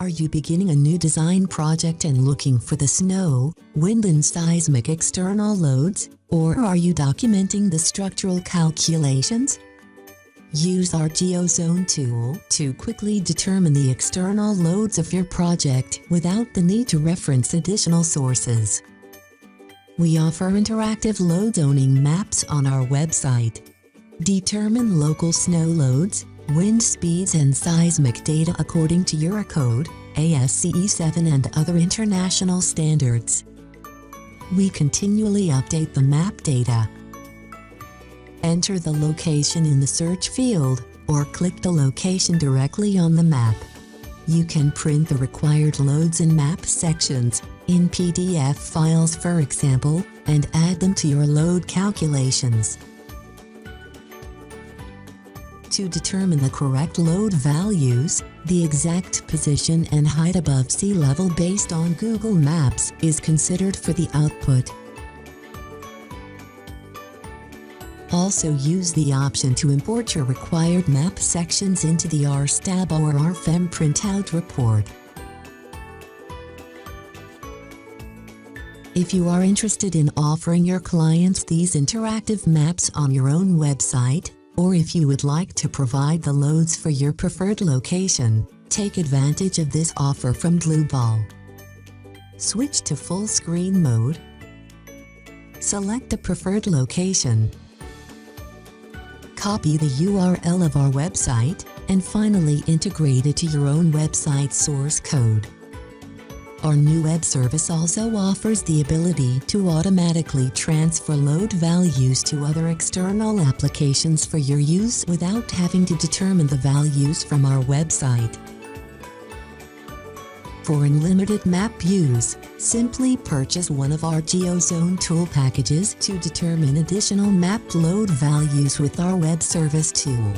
Are you beginning a new design project and looking for the snow, wind and seismic external loads, or are you documenting the structural calculations? Use our Geo-Zone tool to quickly determine the external loads of your project without the need to reference additional sources. We offer interactive load zoning maps on our website. Determine local snow loads, wind speeds and seismic data according to Eurocode, ASCE 7 and other international standards. We continually update the map data. Enter the location in the search field, or click the location directly on the map. You can print the required loads and map sections, in PDF files for example, and add them to your load calculations. To determine the correct load values, the exact position and height above sea level based on Google Maps is considered for the output. Also use the option to import your required map sections into the RSTAB or RFEM printout report. If you are interested in offering your clients these interactive maps on your own website, or if you would like to provide the loads for your preferred location, take advantage of this offer from Dlubal. Switch to full screen mode. Select the preferred location. Copy the URL of our website, and finally integrate it to your own website source code. Our new web service also offers the ability to automatically transfer load values to other external applications for your use without having to determine the values from our website. For unlimited map use, simply purchase one of our Geo-Zone Tool packages to determine additional map load values with our web service tool.